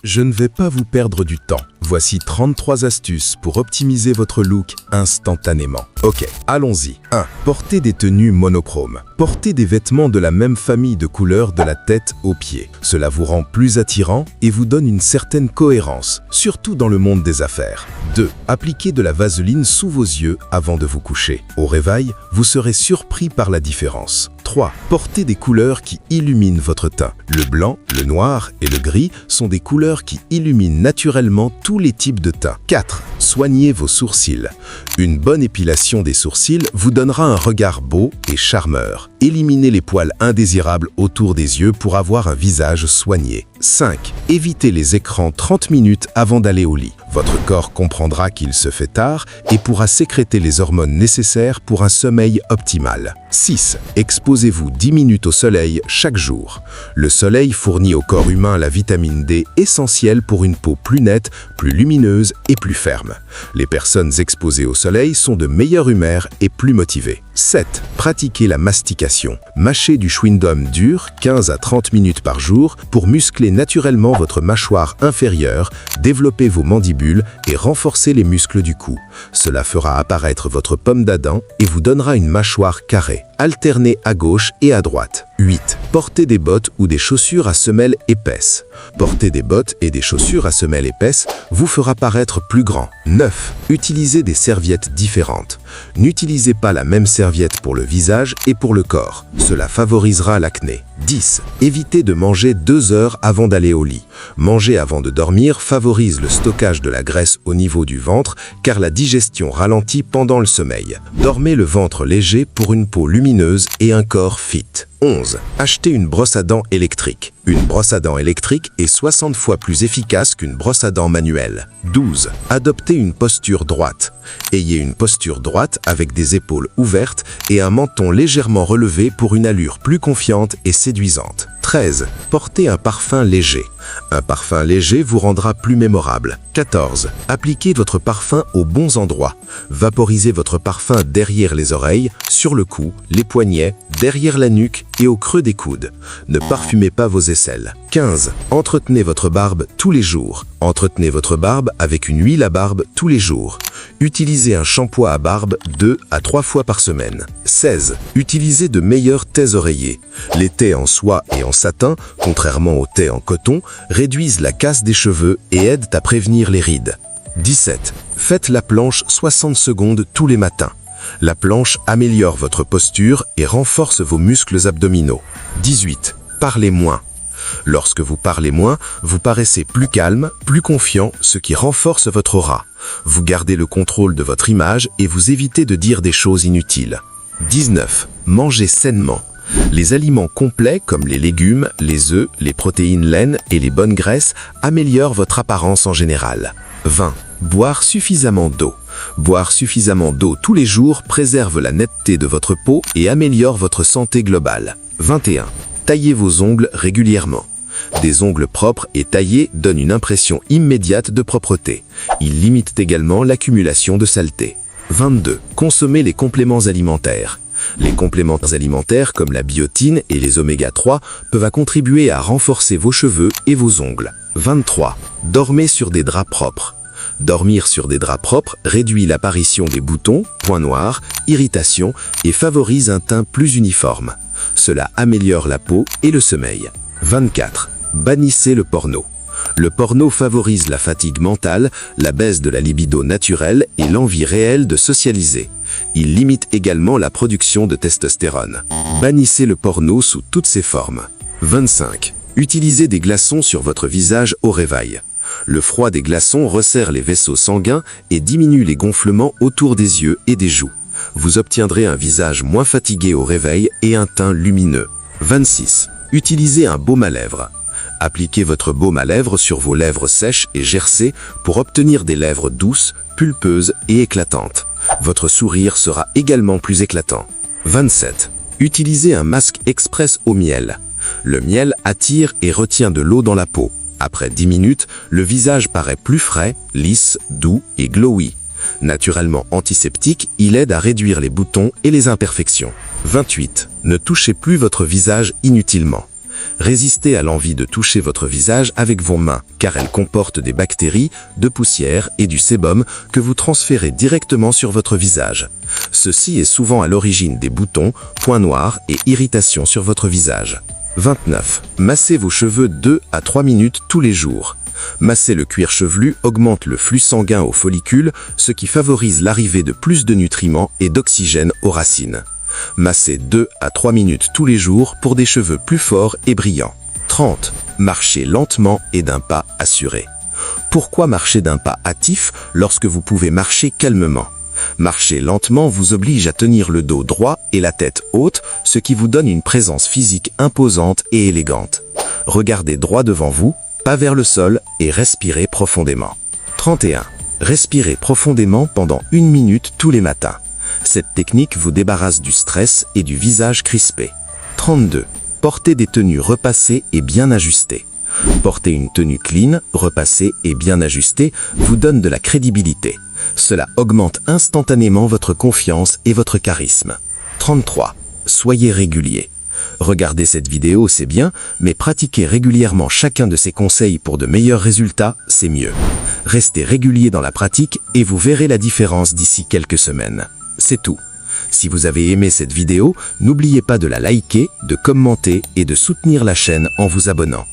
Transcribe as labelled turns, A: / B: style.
A: Je ne vais pas vous perdre du temps. Voici 33 astuces pour optimiser votre look instantanément. Ok, allons-y. 1. Portez des tenues monochromes. Portez des vêtements de la même famille de couleurs de la tête aux pieds. Cela vous rend plus attirant et vous donne une certaine cohérence, surtout dans le monde des affaires. 2. Appliquez de la vaseline sous vos yeux avant de vous coucher. Au réveil, vous serez surpris par la différence. 3. Portez des couleurs qui illuminent votre teint. Le blanc, le noir et le gris sont des couleurs qui illuminent naturellement tous les types de teint. 4. Soignez vos sourcils. Une bonne épilation des sourcils vous donnera un regard beau et charmeur. Éliminez les poils indésirables autour des yeux pour avoir un visage soigné. 5. Évitez les écrans 30 minutes avant d'aller au lit. Votre corps comprendra qu'il se fait tard et pourra sécréter les hormones nécessaires pour un sommeil optimal. 6. Exposez-vous 10 minutes au soleil chaque jour. Le soleil fournit au corps humain la vitamine D essentielle pour une peau plus nette, plus lumineuse et plus ferme. Les personnes exposées au soleil sont de meilleure humeur et plus motivées. 7. Pratiquez la mastication. Mâchez du chewing-gum dur 15 à 30 minutes par jour pour muscler naturellement votre mâchoire inférieure, développer vos mandibules et renforcer les muscles du cou. Cela fera apparaître votre pomme d'Adam et vous donnera une mâchoire carrée. Alternez à gauche et à droite. 8. Portez des bottes ou des chaussures à semelles épaisses. Porter des bottes et des chaussures à semelles épaisses vous fera paraître plus grand. 9. Utilisez des serviettes différentes. N'utilisez pas la même serviette pour le visage et pour le corps. Cela favorisera l'acné. 10. Évitez de manger 2 heures avant d'aller au lit. Manger avant de dormir favorise le stockage de la graisse au niveau du ventre car la digestion ralentit pendant le sommeil. Dormez le ventre léger pour une peau lumineuse et un corps fit. 11. Achetez une brosse à dents électrique. Une brosse à dents électrique est 60 fois plus efficace qu'une brosse à dents manuelle. 12. Adoptez une posture droite. Ayez une posture droite avec des épaules ouvertes et un menton légèrement relevé pour une allure plus confiante et séduisante. 13. Portez un parfum léger. Un parfum léger vous rendra plus mémorable. 14. Appliquez votre parfum aux bons endroits. Vaporisez votre parfum derrière les oreilles, sur le cou, les poignets, derrière la nuque et au creux des coudes. Ne parfumez pas vos aisselles. 15. Entretenez votre barbe tous les jours. Entretenez votre barbe avec une huile à barbe tous les jours. Utilisez un shampoing à barbe 2 à 3 fois par semaine. 16. Utilisez de meilleurs tais oreillers. Les tais en soie et en satin, contrairement aux tais en coton, réduisent la casse des cheveux et aident à prévenir les rides. 17. Faites la planche 60 secondes tous les matins. La planche améliore votre posture et renforce vos muscles abdominaux. 18. Parlez moins. Lorsque vous parlez moins, vous paraissez plus calme, plus confiant, ce qui renforce votre aura. Vous gardez le contrôle de votre image et vous évitez de dire des choses inutiles. 19. Mangez sainement. Les aliments complets comme les légumes, les œufs, les protéines laines et les bonnes graisses améliorent votre apparence en général. 20. Boire suffisamment d'eau. Boire suffisamment d'eau tous les jours préserve la netteté de votre peau et améliore votre santé globale. 21. Taillez vos ongles régulièrement. Des ongles propres et taillés donnent une impression immédiate de propreté. Ils limitent également l'accumulation de saleté. 22. Consommez les compléments alimentaires. Les compléments alimentaires comme la biotine et les oméga 3 peuvent contribuer à renforcer vos cheveux et vos ongles. 23. Dormez sur des draps propres. Dormir sur des draps propres réduit l'apparition des boutons, points noirs, irritations et favorise un teint plus uniforme. Cela améliore la peau et le sommeil. 24. Bannissez le porno. Le porno favorise la fatigue mentale, la baisse de la libido naturelle et l'envie réelle de socialiser. Il limite également la production de testostérone. Bannissez le porno sous toutes ses formes. 25. Utilisez des glaçons sur votre visage au réveil. Le froid des glaçons resserre les vaisseaux sanguins et diminue les gonflements autour des yeux et des joues. Vous obtiendrez un visage moins fatigué au réveil et un teint lumineux. 26. Utilisez un baume à lèvres. Appliquez votre baume à lèvres sur vos lèvres sèches et gercées pour obtenir des lèvres douces, pulpeuses et éclatantes. Votre sourire sera également plus éclatant. 27. Utilisez un masque express au miel. Le miel attire et retient de l'eau dans la peau. Après 10 minutes, le visage paraît plus frais, lisse, doux et glowy. Naturellement antiseptique, il aide à réduire les boutons et les imperfections. 28. Ne touchez plus votre visage inutilement. Résistez à l'envie de toucher votre visage avec vos mains, car elles comportent des bactéries, de poussière et du sébum que vous transférez directement sur votre visage. Ceci est souvent à l'origine des boutons, points noirs et irritations sur votre visage. 29. Massez vos cheveux 2 à 3 minutes tous les jours. Masser le cuir chevelu augmente le flux sanguin aux follicules, ce qui favorise l'arrivée de plus de nutriments et d'oxygène aux racines. Massez 2 à 3 minutes tous les jours pour des cheveux plus forts et brillants. 30. Marchez lentement et d'un pas assuré. Pourquoi marcher d'un pas hâtif lorsque vous pouvez marcher calmement? Marcher lentement vous oblige à tenir le dos droit et la tête haute, ce qui vous donne une présence physique imposante et élégante. Regardez droit devant vous, pas vers le sol, et respirez profondément. 31. Respirez profondément pendant 1 minute tous les matins. Cette technique vous débarrasse du stress et du visage crispé. 32. Portez des tenues repassées et bien ajustées. Porter une tenue clean, repassée et bien ajustée vous donne de la crédibilité. Cela augmente instantanément votre confiance et votre charisme. 33. Soyez régulier. Regarder cette vidéo, c'est bien, mais pratiquer régulièrement chacun de ces conseils pour de meilleurs résultats, c'est mieux. Restez régulier dans la pratique et vous verrez la différence d'ici quelques semaines. C'est tout. Si vous avez aimé cette vidéo, n'oubliez pas de la liker, de commenter et de soutenir la chaîne en vous abonnant.